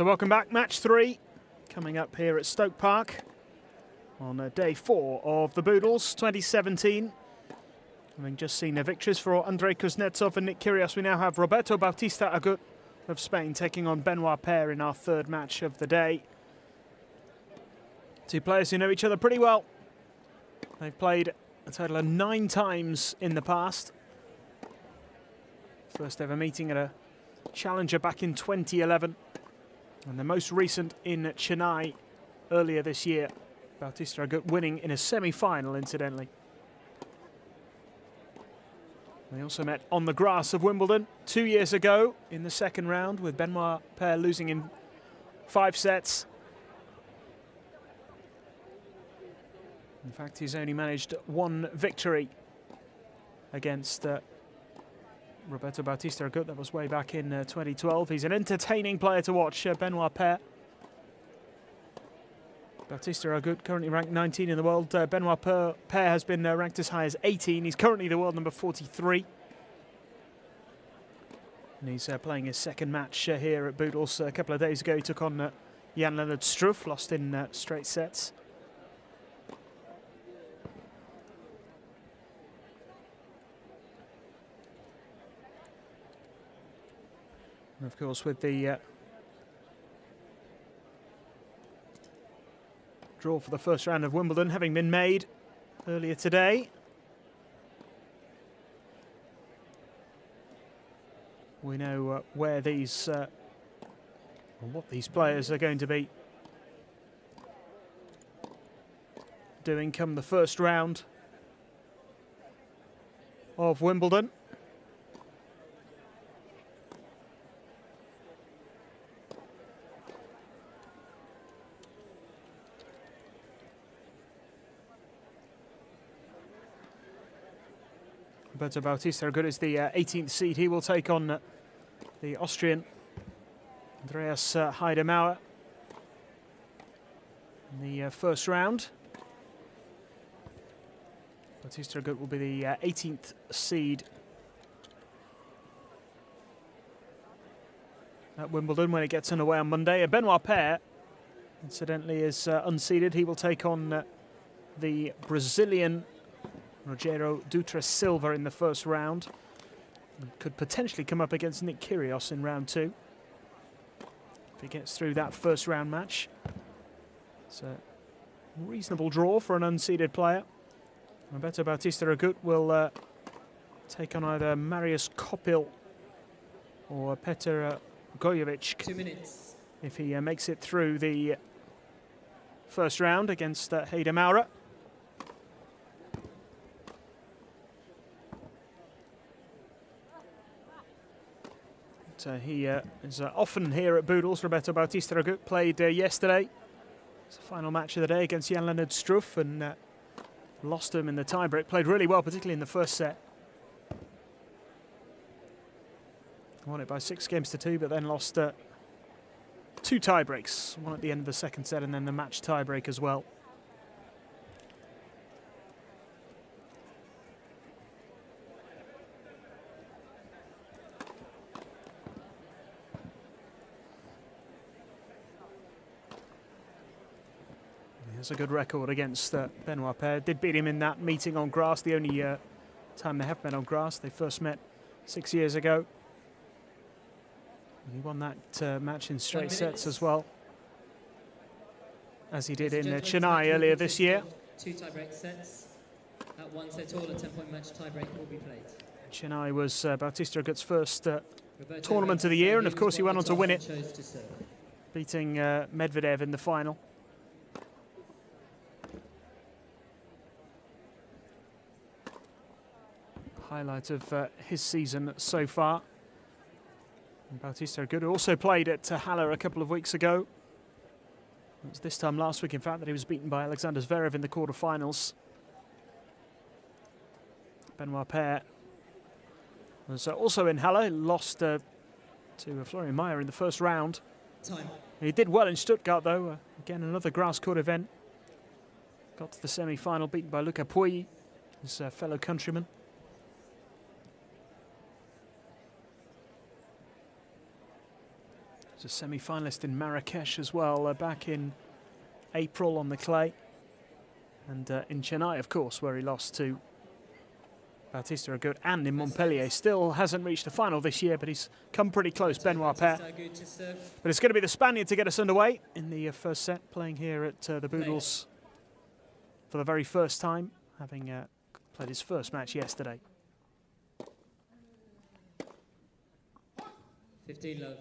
So welcome back, match 3 coming up here at Stoke Park on day 4 of the Boddles 2017. Having just seen the victories for Andrei Kuznetsov and Nick Kyrgios, we now have Roberto Bautista Agut of Spain taking on Benoit Paire in our third match of the day. Two players who know each other pretty well. They've played a total of 9 times in the past. First ever meeting at a challenger back in 2011. And the most recent in Chennai earlier this year. Bautista Agut winning in a semi-final, incidentally. They also met on the grass of Wimbledon 2 years ago in the second round, with Benoit Paire losing in 5 sets. In fact, he's only managed 1 victory against Roberto Bautista Agut. That was way back in 2012. He's an entertaining player to watch, Benoit Paire. Bautista Agut currently ranked 19 in the world. Benoit Paire has been ranked as high as 18. He's currently the world number 43. And he's playing his second match here at Boddles. A couple of days ago he took on Jan-Lennard Struff, lost in straight sets. And of course, with the draw for the first round of Wimbledon having been made earlier today, we know where these, what these players are going to be doing come the first round of Wimbledon. Roberto Bautista Agut is the 18th seed. He will take on the Austrian Andreas Heidemauer in the first round. Bautista Agut will be the 18th seed at Wimbledon when it gets underway on Monday. Benoit Paire, incidentally, is unseeded. He will take on the Brazilian Rogério Dutra Silva in the first round. And could potentially come up against Nick Kyrgios in round 2 if he gets through that first round match. It's a reasonable draw for an unseeded player. Roberto Bautista Agut will take on either Marius Kopil or Petr Gojovic 2 minutes. if he makes it through the first round against Heidemauer. He is often here at Boddles. Roberto Bautista Agut played yesterday. It's the final match of the day against Jan-Lennard Struff and lost him in the tiebreak. Played really well, particularly in the first set. Won it by 6 games to 2, but then lost 2 tiebreaks. One at the end of the second set and then the match tiebreak as well. Has a good record against Benoit Paire. Did beat him in that meeting on grass, the only time they have met on grass. They first met 6 years ago. And he won that match in straight sets as well, as he did in Chennai earlier this year. 2 tiebreak sets. At 1 set all, a 10-point match tiebreak will be played. Chennai was Bautista Agut's first tournament of the year, and of course he went on to win it, beating Medvedev in the final. Highlight of his season so far. And Bautista Agut also played at Halle a couple of weeks ago. It was this time last week, in fact, that he was beaten by Alexander Zverev in the quarterfinals. Benoit Paire was also in Halle, lost to Florian Mayer in the first round. He did well in Stuttgart, though. Again, another grass court event. Got to the semi-final, beaten by Luca Pouille, his fellow countryman. He's a semi-finalist in Marrakesh as well, back in April on the clay. And in Chennai, of course, where he lost to Bautista Agut, and in Montpellier. Still hasn't reached a final this year, but he's come pretty close, Benoit Paire. But it's going to be the Spaniard to get us underway in the first set, playing here at the Boddles for the very first time, having played his first match yesterday. 15 love.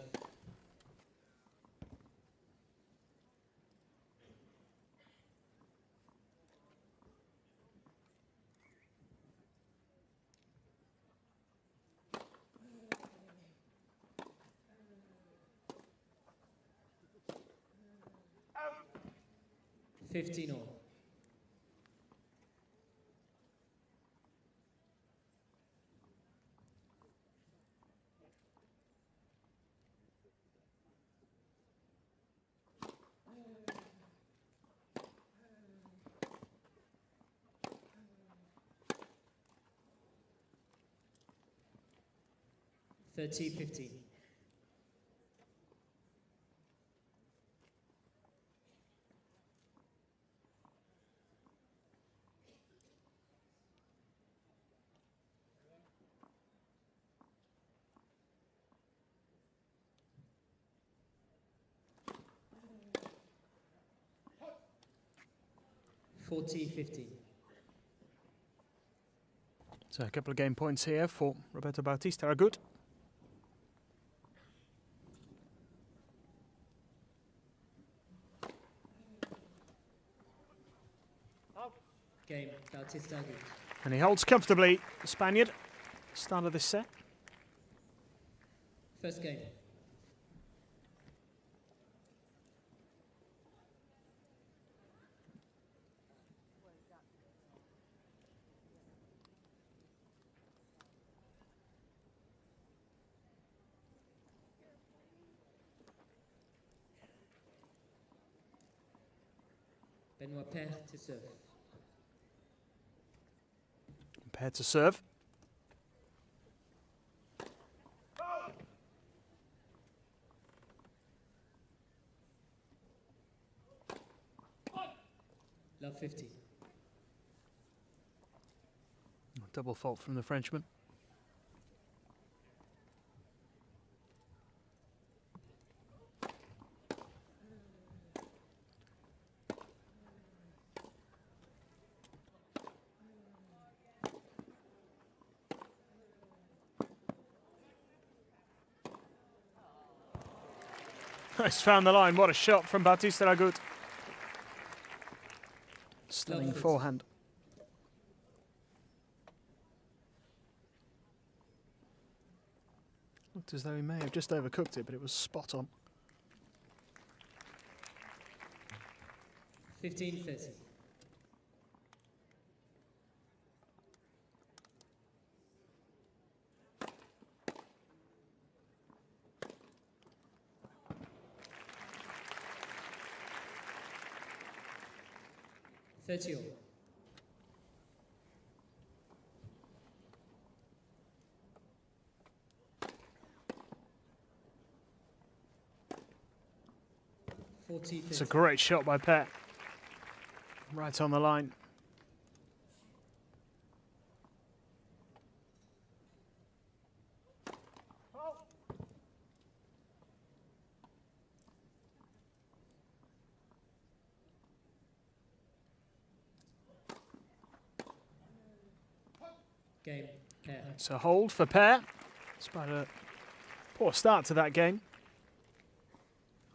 Out. 15 all. Thirty 15. $40-15. So a couple of game points here for Roberto Bautista Agut. Game, Bautista Agut. And he holds comfortably, the Spaniard, start of this set. First game. Benoit Paire to serve. Paire to serve. Love 50. Double fault from the Frenchman. Nice, found the line. What a shot from Bautista Agut. Stunning forehand. Looked as though he may have just overcooked it, but it was spot on. 15-30. $30 all. It's a great shot by Paire. Right on the line. Game, Paire. It's a hold for Paire, despite a poor start to that game.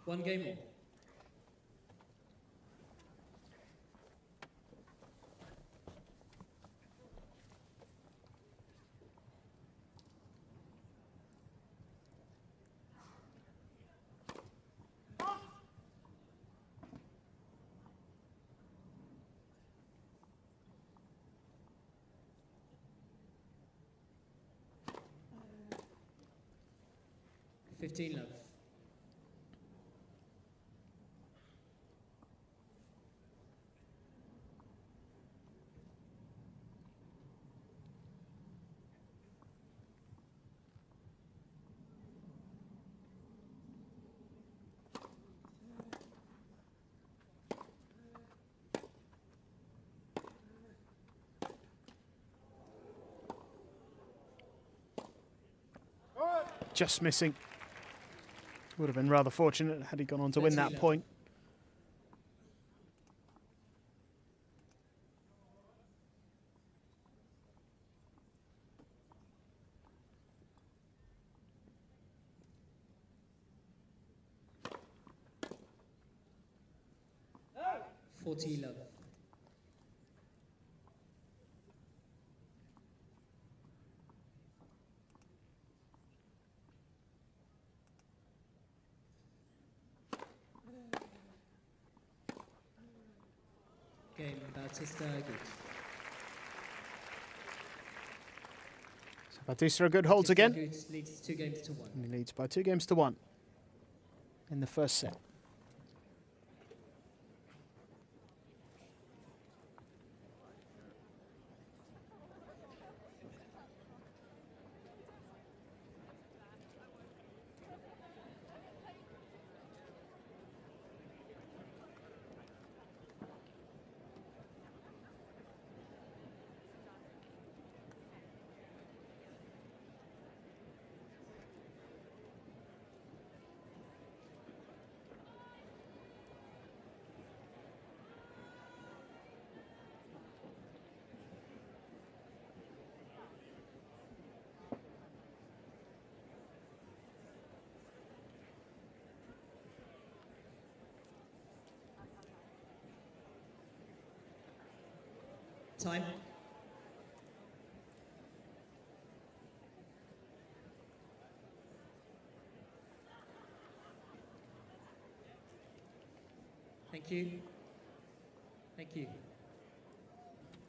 One game more. $15 love. just missing. Would have been rather fortunate had he gone on to win that point. Love. Game, Bautista Agut. So Bautista Agut holds again. Agut leads 2 games to 1. And he leads by 2 games to 1 in the first set. Time. Thank you. Thank you.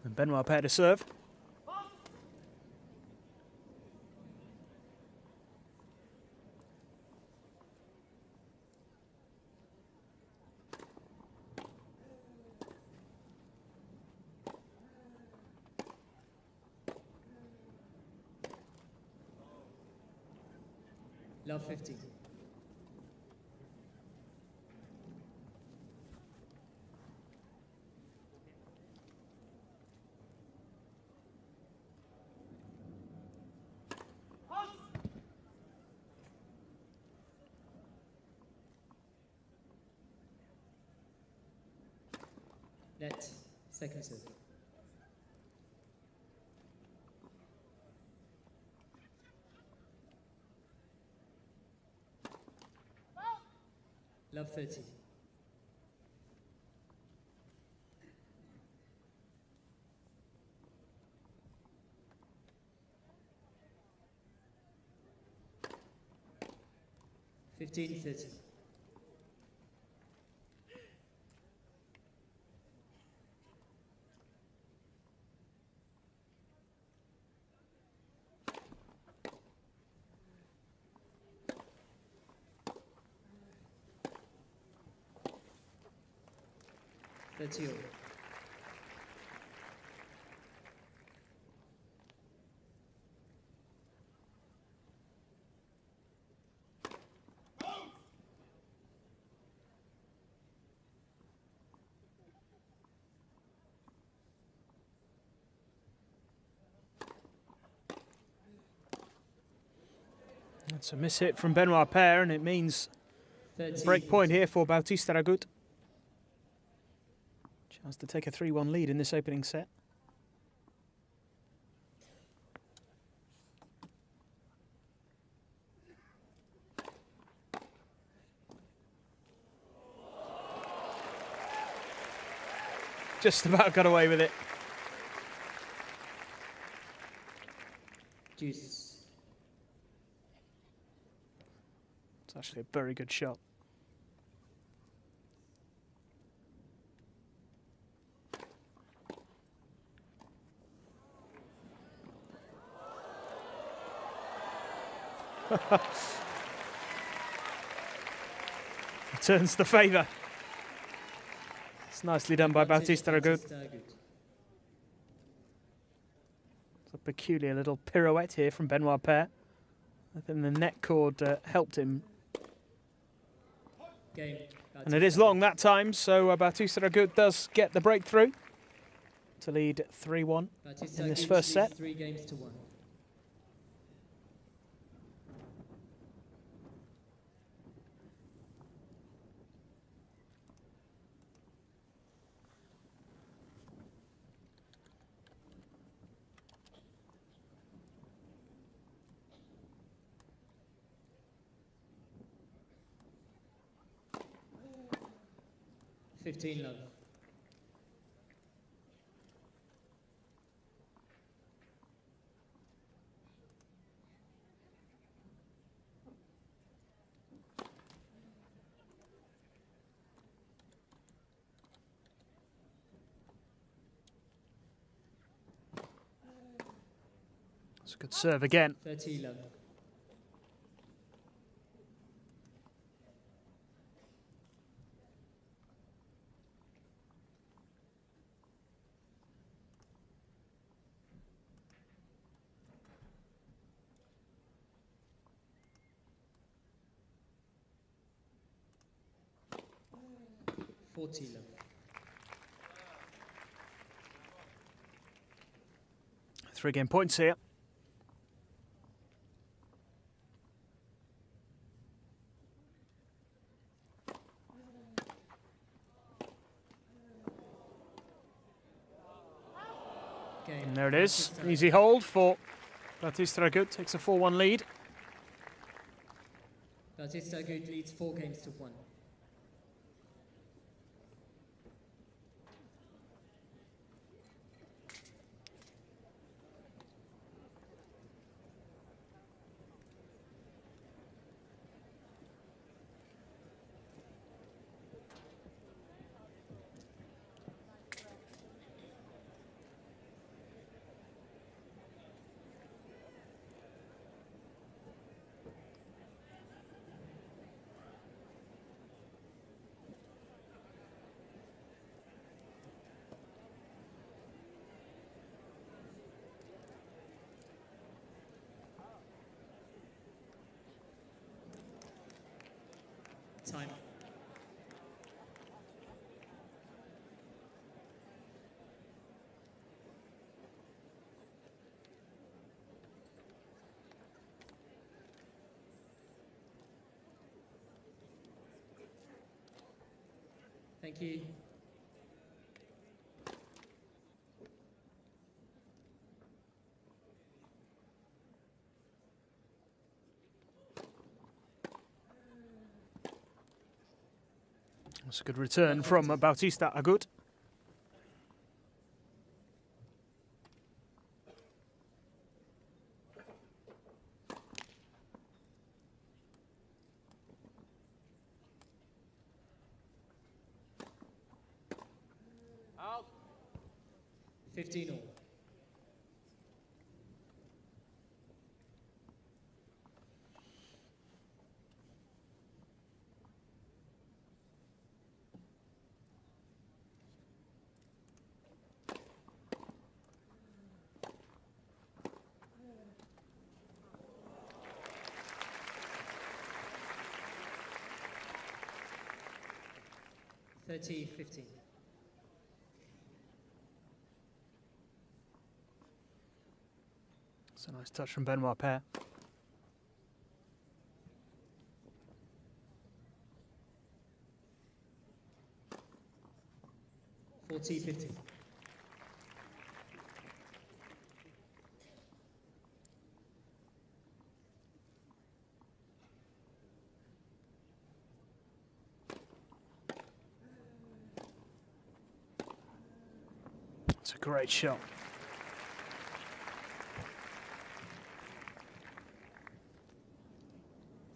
And Benoit Paire to serve. Love 50. Net, second serve. Love 30. Fifteen 30. That's you. That's a miss hit from Benoit Paire, and it means break point here for Bautista Agut. Chance to take a 3-1 lead in this opening set. Just about got away with it. Juice. It's actually a very good shot. Returns the favour. It's nicely done by Bautista Agut. It's a peculiar little pirouette here from Benoit Paire. I think the net cord helped him. And it is long that time, so Bautista Agut does get the breakthrough to lead 3-1 in this first set. 3 games to 1. 15 love. It's a good serve again. 30 love. $40 love. 3-game points here. And there it is. Easy hold for Bautista Agut. Takes a 4-1 lead. Bautista Agut leads 4 games to 1. Time. Thank you. That's a good return from Bautista Agut. Out. 15 all. $30-15. It's a nice touch from Benoit Paire. $40-15. It's a great shot.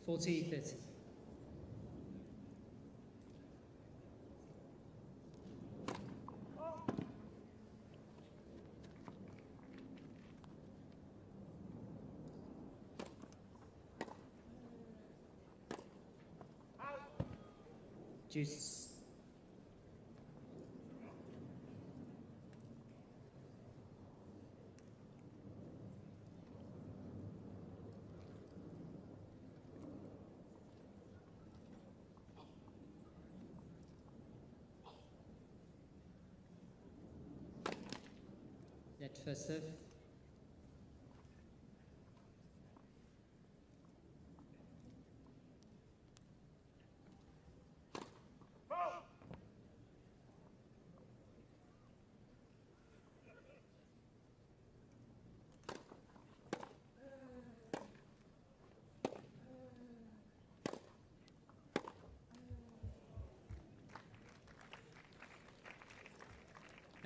$40-30. Juice. Net first serve.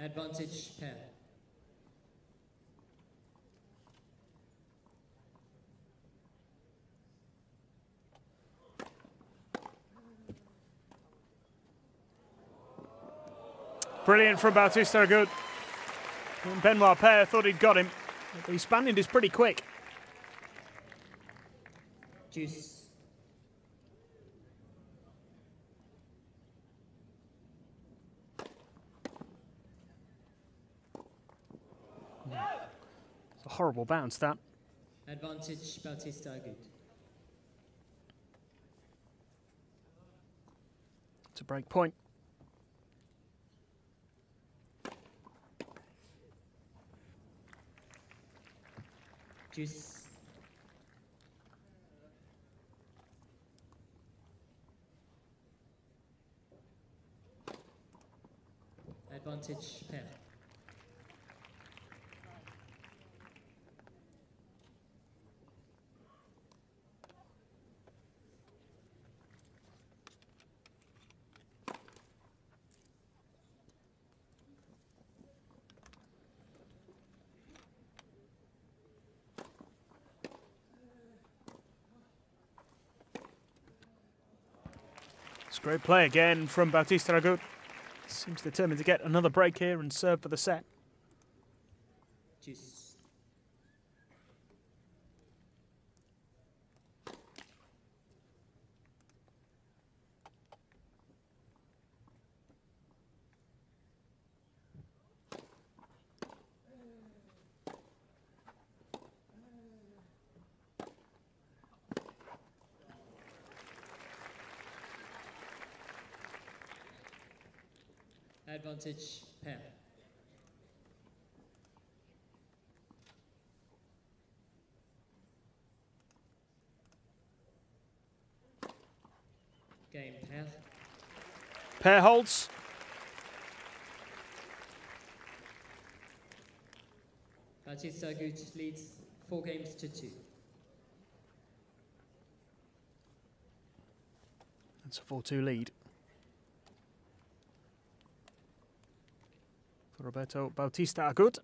Advantage pair. Brilliant from Bautista Agut. And Benoit Paire thought he'd got him. But the Spaniard is pretty quick. Juice. It's a horrible bounce, that. Advantage Bautista Agut. It's a break point. Juice. Advantage pair. It's a great play again from Bautista Agut. Seems determined to get another break here and serve for the set. Juice. Advantage pair. Game pair. Paire holds. Bautista Agut leads 4-2. That's a 4-2 lead for Roberto Bautista Agut.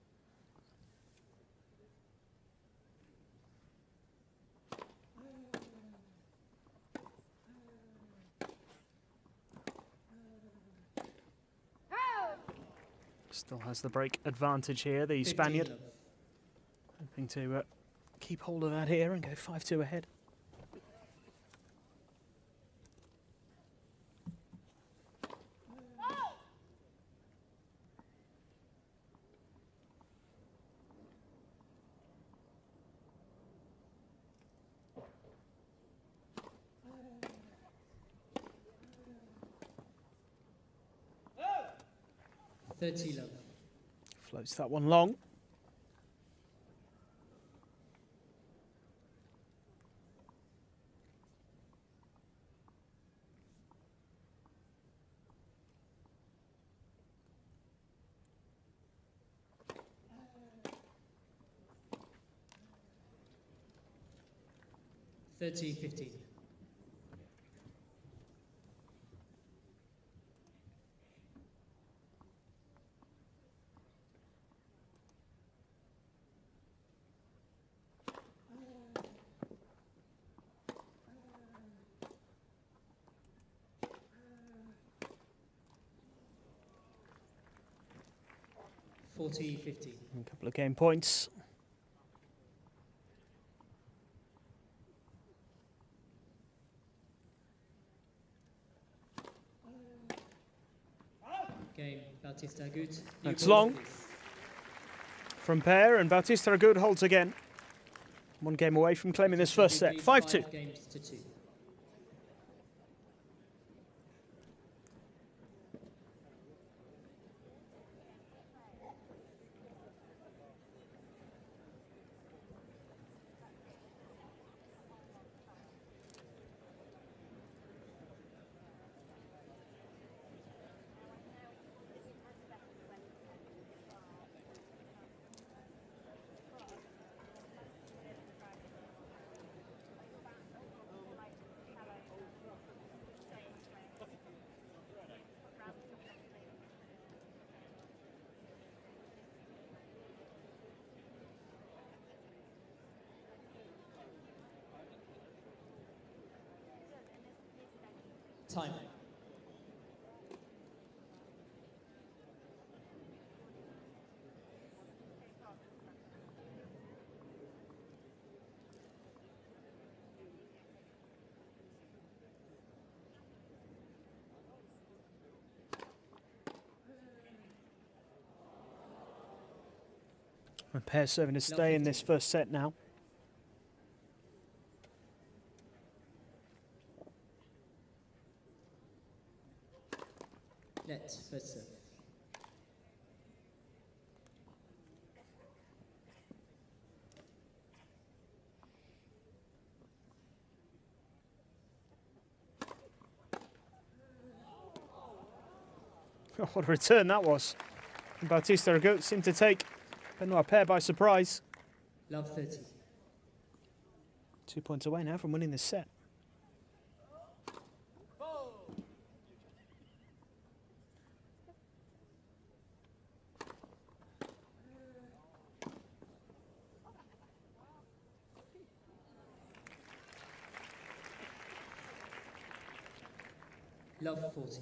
Still has the break advantage here, the Spaniard. Hoping to keep hold of that here and go 5-2 ahead. Love. Floats that one long. $30-15. $40-15. A couple of game points. Game, Bautista Agut. That's long from Paire, and Bautista Agut holds again. One game away from claiming this first set. 5-2. 5-2. Time. And Paire serving to stay in this first set now. Net, first serve. Oh, what a return that was. And Bautista Agut seemed to take Benoit Paire by surprise. Love 30. 2 points away now from winning this set. Love 40.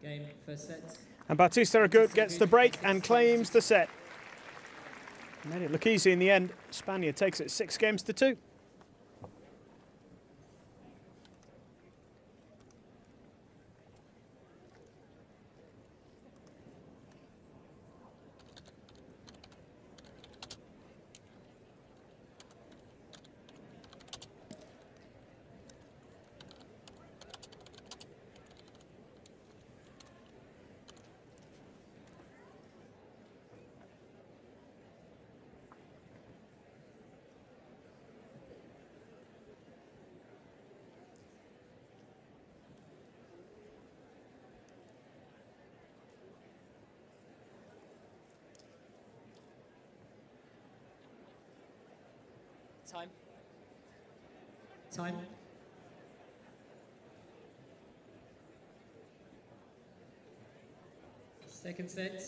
Game, first set. And Bautista Agut gets the break and claims the set. Made it look easy in the end. Spaniard takes it 6-2. Time. Time. Second set.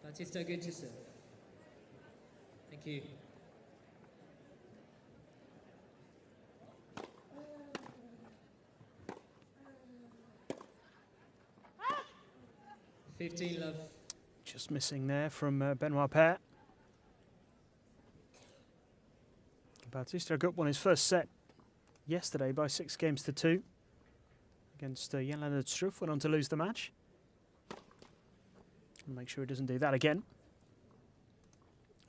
Bautista Agut to serve. Thank you. Love. Just missing there from Benoit Paire. Bautista Agut won his first set yesterday by 6-2 against Jan-Lennard Struff. Went on to lose the match. And make sure he doesn't do that again.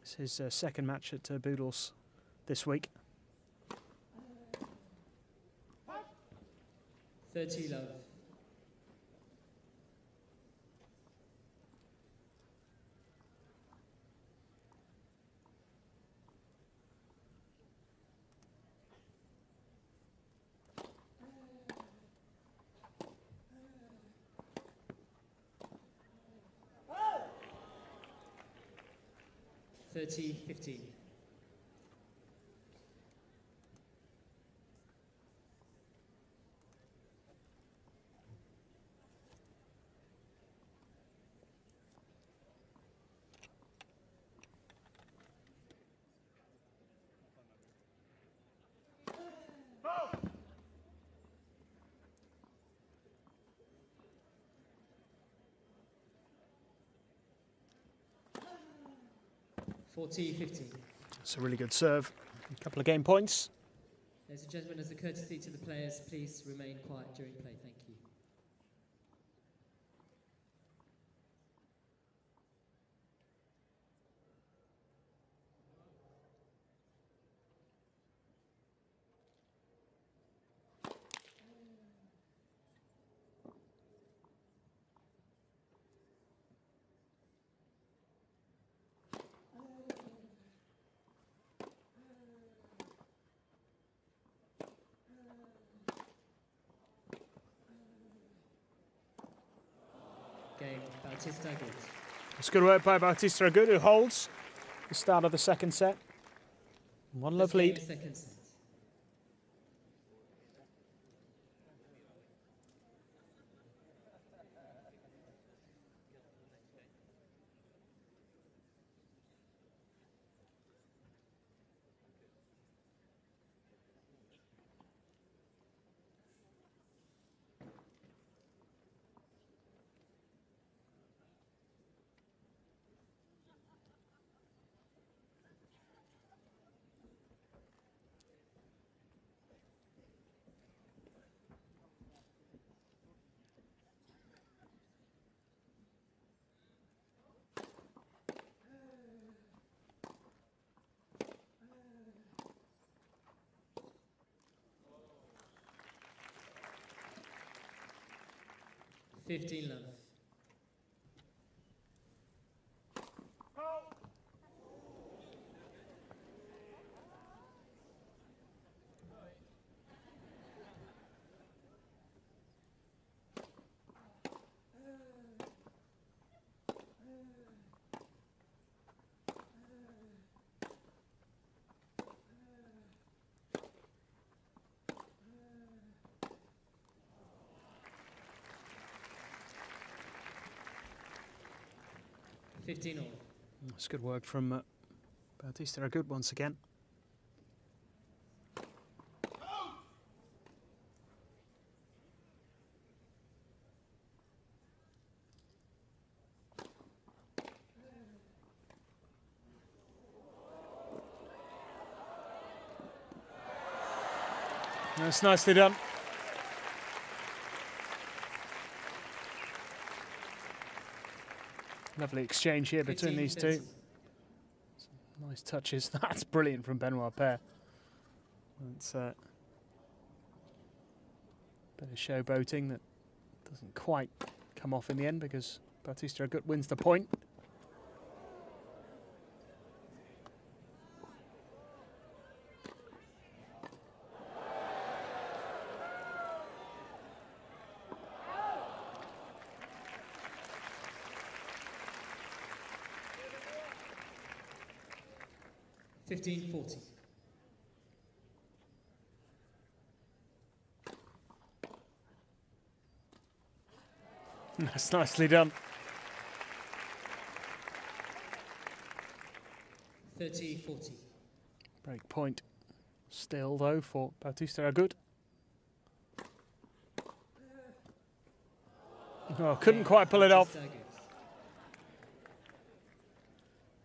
It's his second match at Boddles this week. 30 love. $30-15. $40-15. It's a really good serve. A couple of game points. Ladies and gentlemen, as a courtesy to the players, please remain quiet during play. Thank you. Game, Bautista Agut. It's good work by Bautista Agut, who holds the start of the second set. One love lead. Second set. 15 love. All. That's good work from Bautista Agut once again. That's nicely done. Lovely exchange here between these two. Some nice touches. That's brilliant from Benoit Paire. It's a bit of showboating that doesn't quite come off in the end because Bautista Agut wins the point. $15.40. That's nicely done. 30-40. Break point still though for Bautista Agut. Oh, couldn't quite pull it off.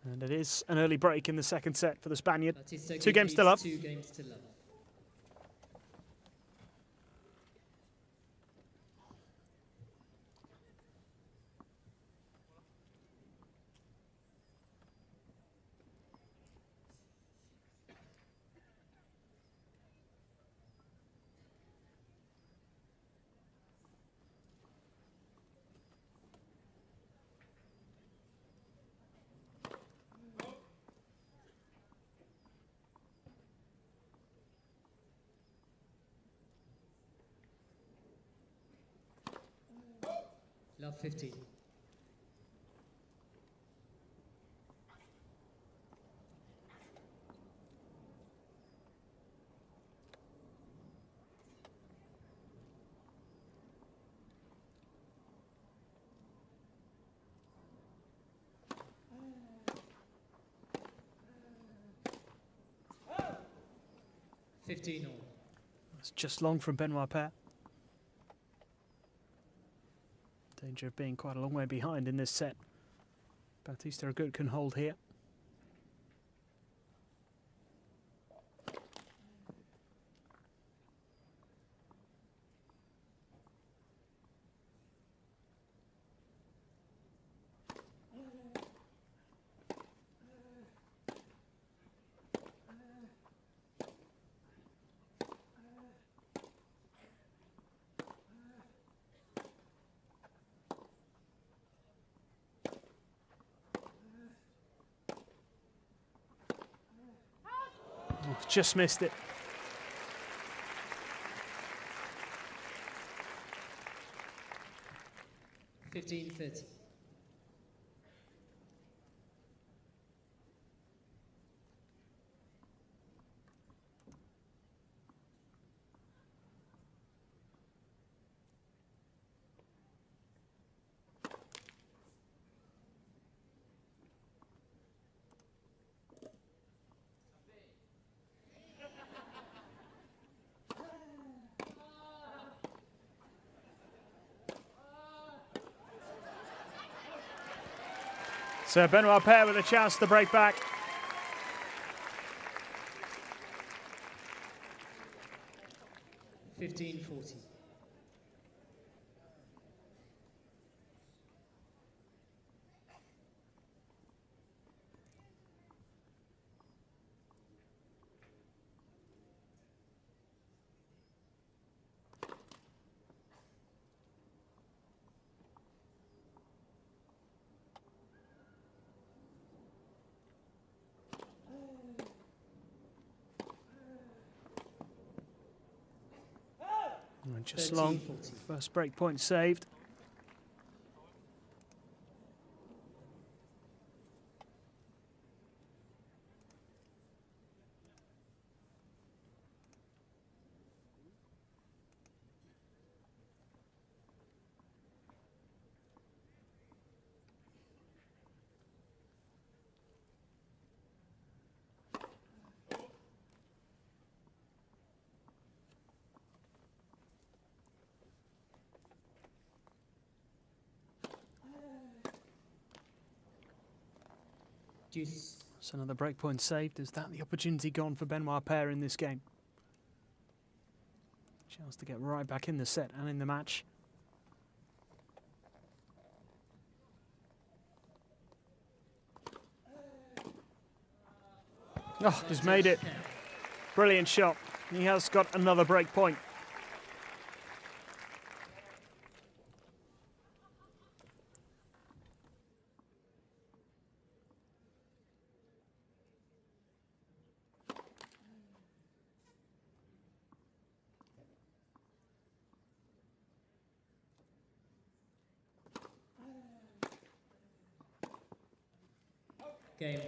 And it is an early break in the second set for the Spaniard. 2 games still up. 2 games to love. Love 15. $15 all. That's just long from Benoit Paire. Danger of being quite a long way behind in this set. Bautista Agut can hold here. Oh, just missed it. $15.30. So Benoit Paire with a chance to break back. $15.40. Just long. 40. First break point saved. Deuce. So another break point saved. Is that the opportunity gone for Benoit Paire in this game? Chance to get right back in the set and in the match. Oh, he's made it. Brilliant shot. He has got another break point. Game.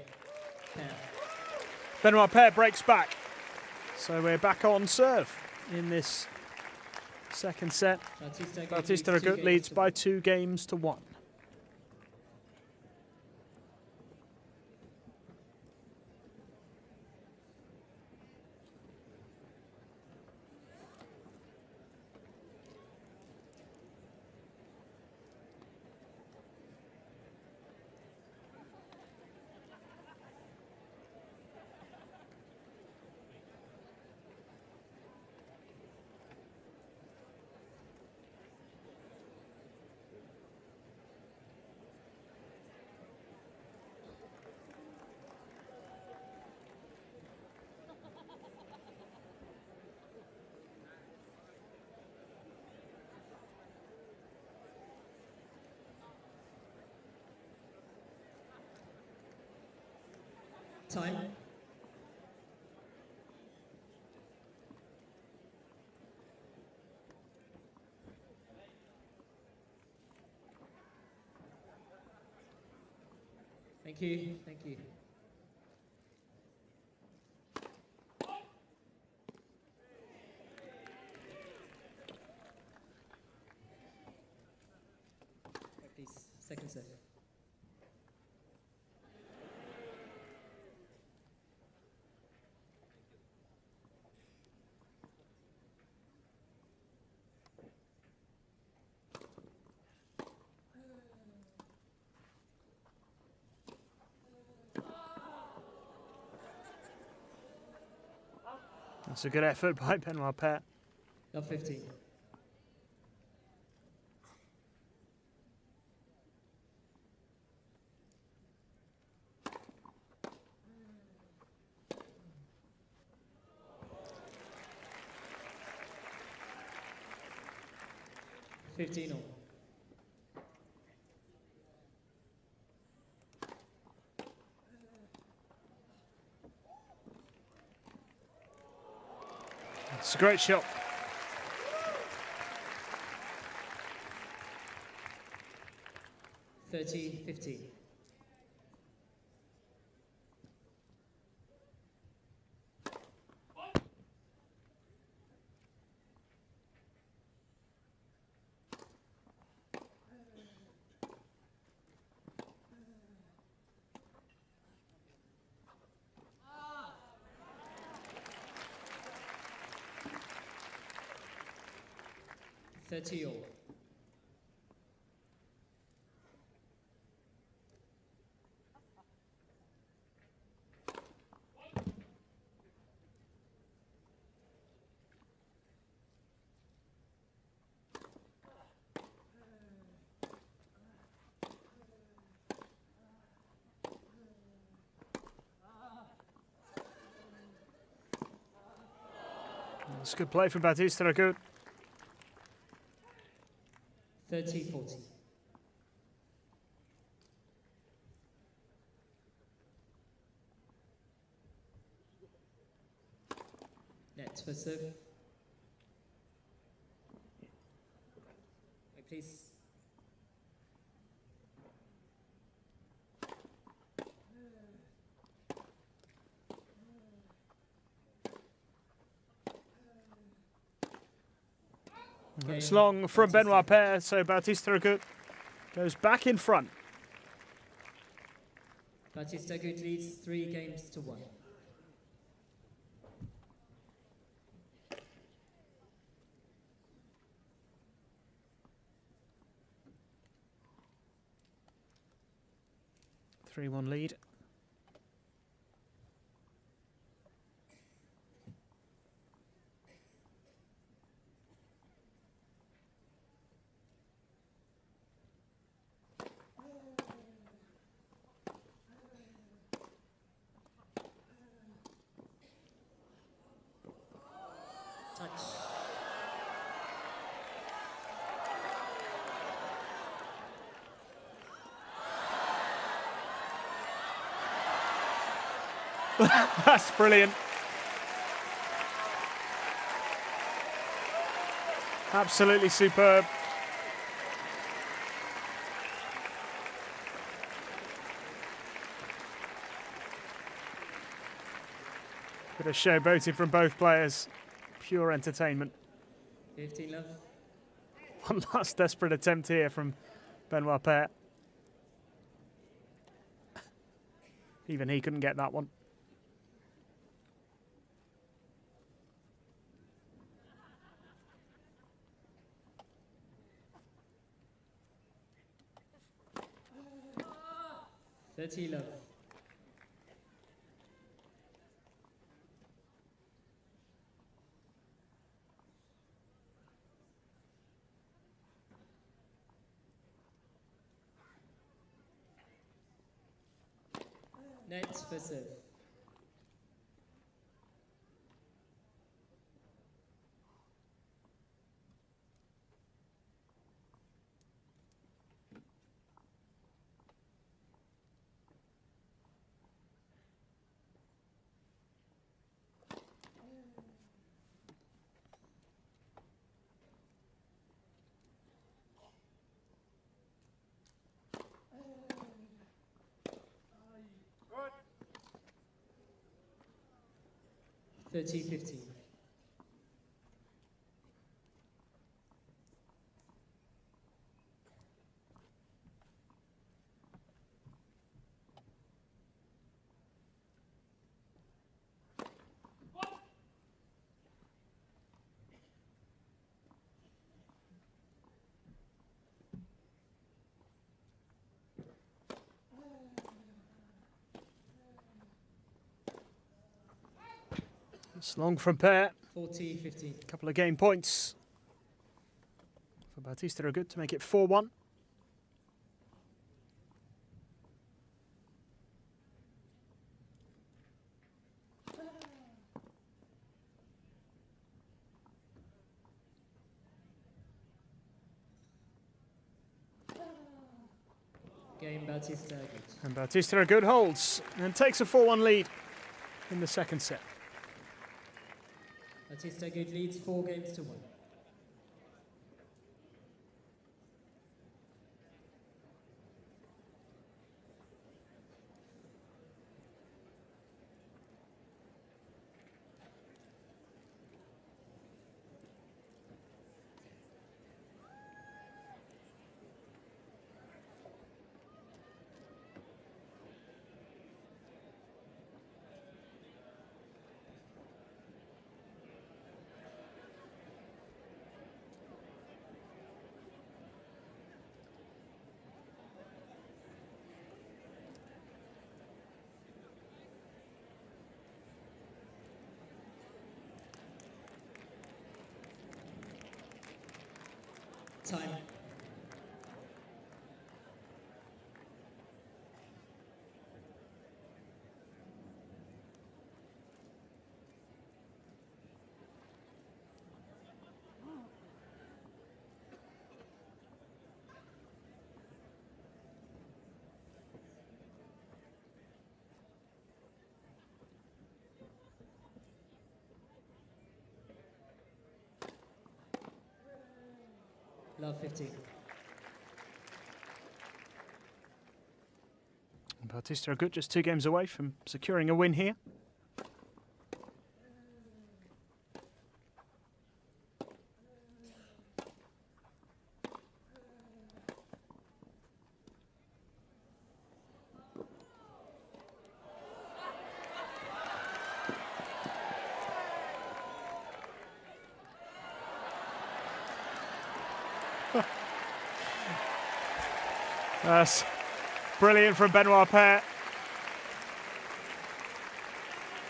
Paire. Benoit Paire breaks back. So we're back on serve in this second set. Bautista Agut leads by 2 games to 1. Time. Thank you. Thank you. Please, second set. That's a good effort by Benoit Paire. Now 15. Fifteen all. It's a great shot. $30, 15. $30 all. It's a good play from Bautista Agut. 30, 40. Net for serve. please. It's long from Benoit Paire, so Bautista Agut goes back in front. Bautista Agut leads 3-1. Three-one lead. Touch. That's brilliant. Absolutely superb. Bit of showboating from both players. Pure entertainment. 15 love. One last desperate attempt here from Benoit Paire. Even he couldn't get that one. Love. Net for serve. Good. 30-15. It's long from Paire. 40-15. Couple of game points for Bautista Agut to make it 4-1. Game Bautista Agut. And Bautista Agut holds and takes a 4-1 lead in the second set. Bautista Agut leads 4-1. Time. Love 15. Bautista Agut just 2 games away from securing a win here. That's brilliant from Benoit Paire.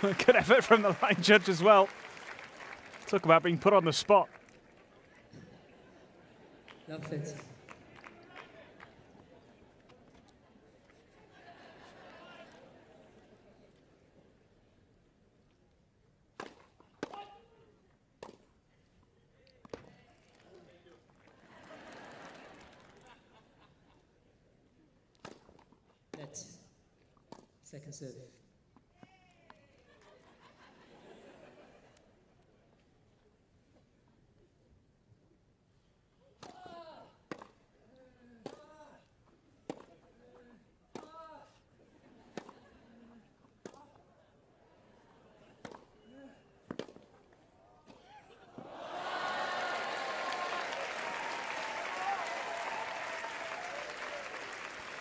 Good effort from the line judge as well. Talk about being put on the spot. Love it. Net. Second serve.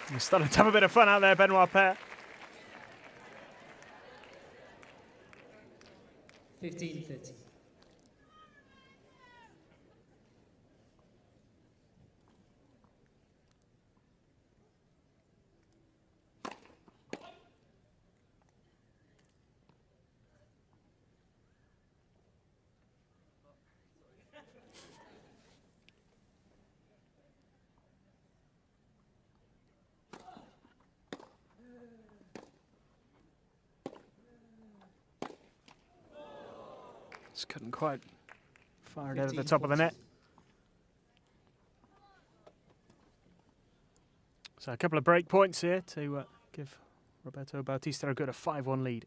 He's starting to have a bit of fun out there, Benoit Paire. 15-30. Just couldn't quite fire it over the top of the net. So a couple of break points here to give Roberto Bautista Agut a 5-1 lead.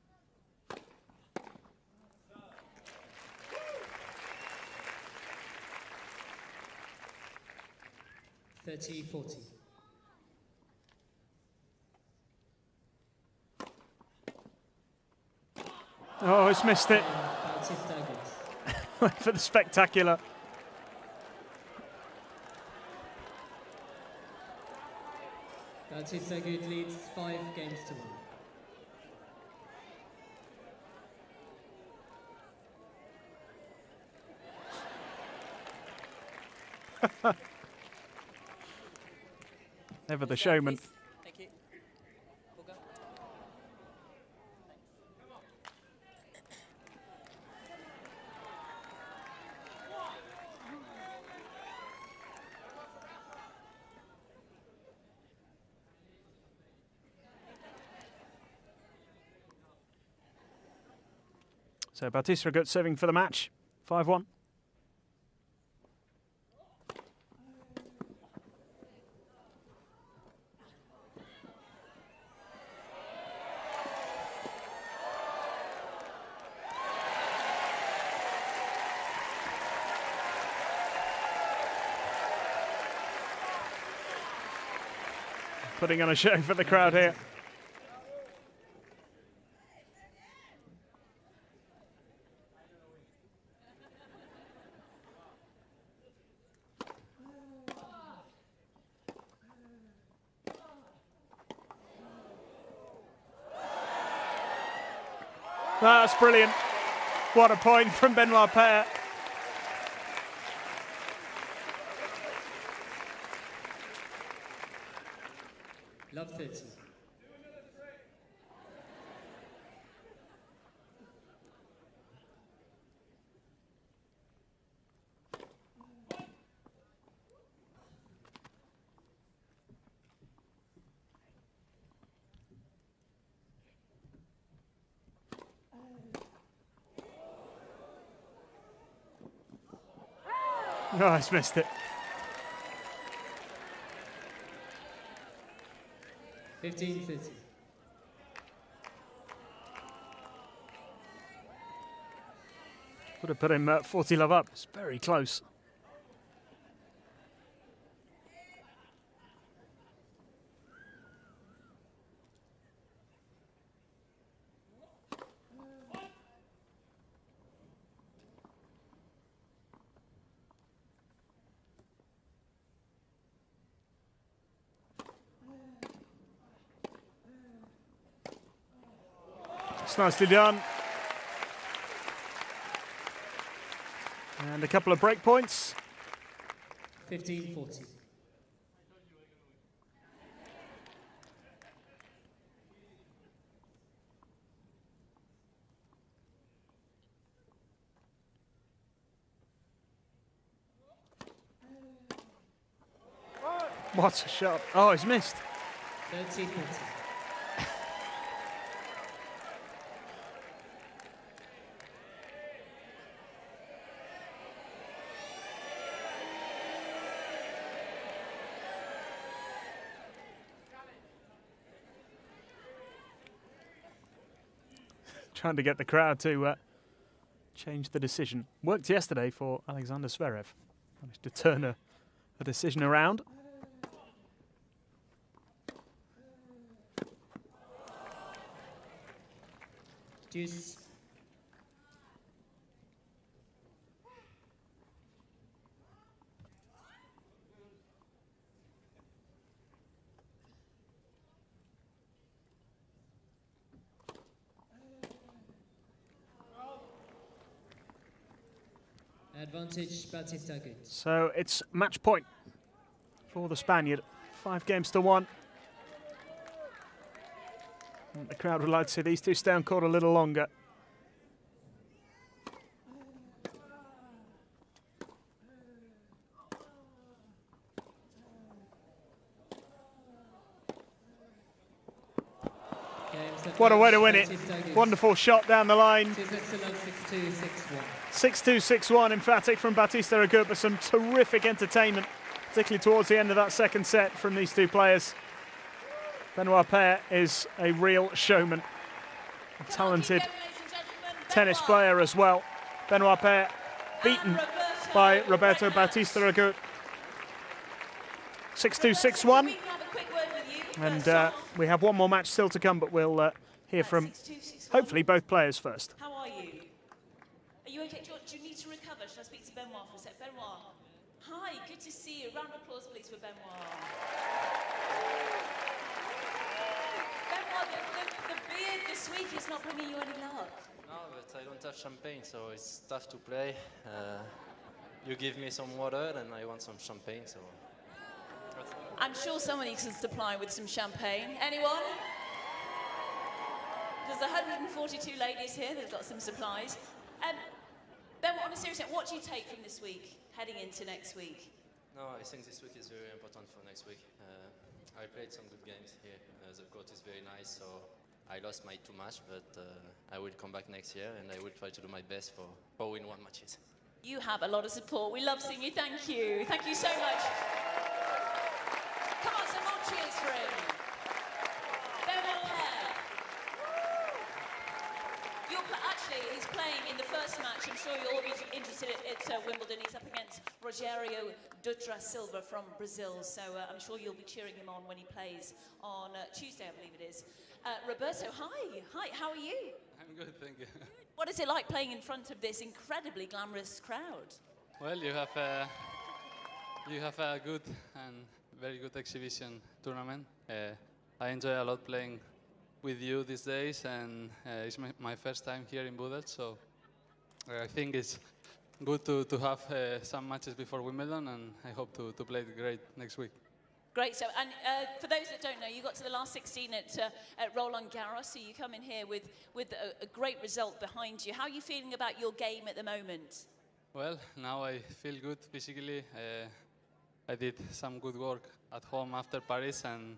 $30-40. Oh, it's missed it. Bautista Agut. For the spectacular. Bautista Agut leads 5 games to 1. Never the showman. Thank you. We'll go. So Bautista Agut serving for the match, 5-1. Putting on a show for the crowd here. That's brilliant. What a point from Benoit Paire. Love 30. Oh, he's missed it. 15-30. Would have put him 40 love up. It's very close. It's nicely done. And a couple of break points. 15-40. What a shot. Oh, he's missed. 30-40. Trying to get the crowd to change the decision. Worked yesterday for Alexander Zverev. Managed to turn a decision around. Deuce. Advantage, Bautista Agut. So it's match point for the Spaniard. 5-1. And the crowd would like to see these two stay on court a little longer. What a way to win it. Wonderful shot down the line. 6-2, 6-1, emphatic from Bautista Agut, but some terrific entertainment, particularly towards the end of that second set from these two players. Benoit Paire is a real showman, a talented tennis player as well. Benoit Paire beaten by Roberto Bautista Agut. 6-2, 6-1. And we have one more match still to come, but we'll hear from hopefully both players first. How are you? Are you okay? Do you need to recover? Should I speak to Benoit for a sec? Benoit, hi, good to see you. Round of applause, please, for Benoit. Benoit, the beard this week is not bringing you any luck. No, but I don't have champagne, so it's tough to play. You give me some water, and I want some champagne, so... I'm sure somebody can supply with some champagne. Anyone? There's 142 ladies here that've got some supplies. Benoit, on a serious note, what do you take from this week, heading into next week? No, I think this week is very important for next week. I played some good games here. The court is very nice, so I lost my 2 matches, but I will come back next year and I will try to do my best for win 1 matches. You have a lot of support. We love seeing you. Thank you. Thank you so much. Come on, some more cheers for him. Benoit Paire. Actually, he's playing in the first match. I'm sure you'll all be interested at Wimbledon. He's up against Rogerio Dutra Silva from Brazil. So I'm sure you'll be cheering him on when he plays on Tuesday, I believe it is. Roberto, hi. Hi, how are you? I'm good, thank you. What is it like playing in front of this incredibly glamorous crowd? Well, you have a good and very good exhibition tournament. I enjoy a lot playing with you these days, and it's my first time here in Boddles, so I think it's good to have some matches before Wimbledon, and I hope to play great next week. Great. So, and for those that don't know, you got to the last 16 at Roland Garros, so you come in here with a great result behind you. How are you feeling about your game at the moment? Well, now I feel good physically. I did some good work at home after Paris, and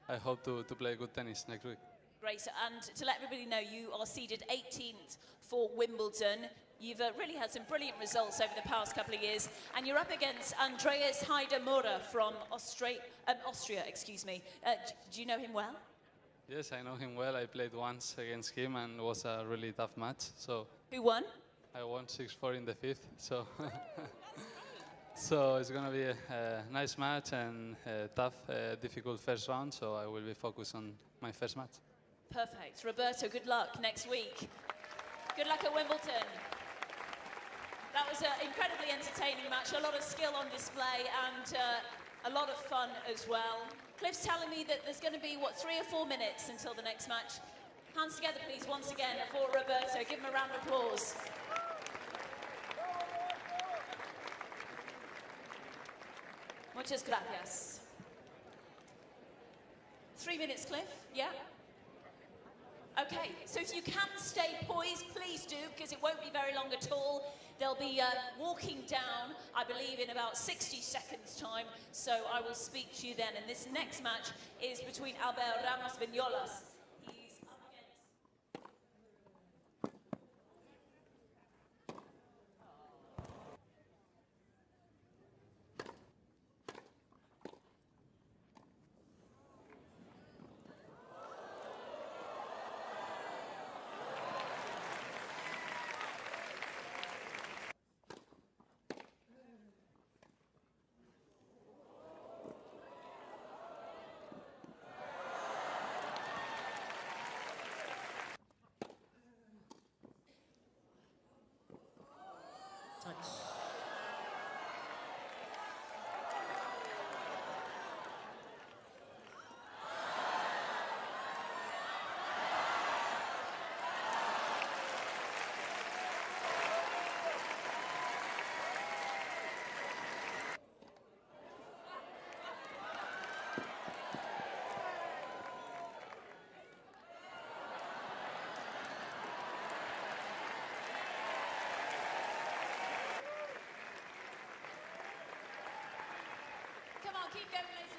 I hope to play good tennis next week. Great. And to let everybody know, you are seeded 18th for Wimbledon. You've really had some brilliant results over the past couple of years, and you're up against Andreas Haidemura from Austria. Excuse me. Do you know him well? Yes, I know him well. I played once against him, and it was a really tough match. So who won? I won 6-4 in the 5th. So, so it's going to be a nice match and a tough, difficult first round. So I will be focused on my first match. Perfect. Roberto, good luck next week. Good luck at Wimbledon. That was an incredibly entertaining match, a lot of skill on display and a lot of fun as well. Cliff's telling me that there's going to be, 3 or 4 minutes until the next match? Hands together, please, once again for Roberto. Give him a round of applause. Muchas gracias. 3 minutes, Cliff. Yeah? Okay, so if you can stay poised, please do, because it won't be very long at all. They'll be walking down, I believe, in about 60 seconds' time, so I will speak to you then. And this next match is between Albert Ramos Vignolas. He's up against... Touch. Come on, keep going, ladies